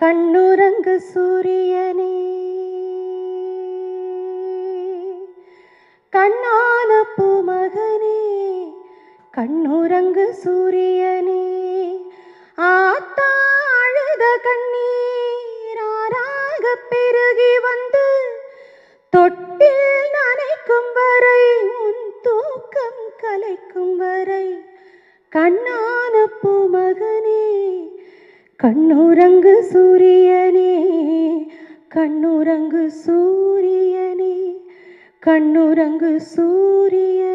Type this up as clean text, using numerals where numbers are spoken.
கண்ணுறங்கு சூரியனே, கண்ணான பூமகனே, கண்ணுறங்கு சூரியனே, ஆத்தா அழுத கண்ணீர் ஆறாக பெருகி வந்து தொட்டில் நனைக்கும் வரை, உன் தூக்கம் கலைக்கும் வரை, கண்ணான பூமகனே, கண்ணுறங்கு சூரியனே, கண்ணுறங்கு சூரியனே, கண்ணுறங்கு சூரியனே.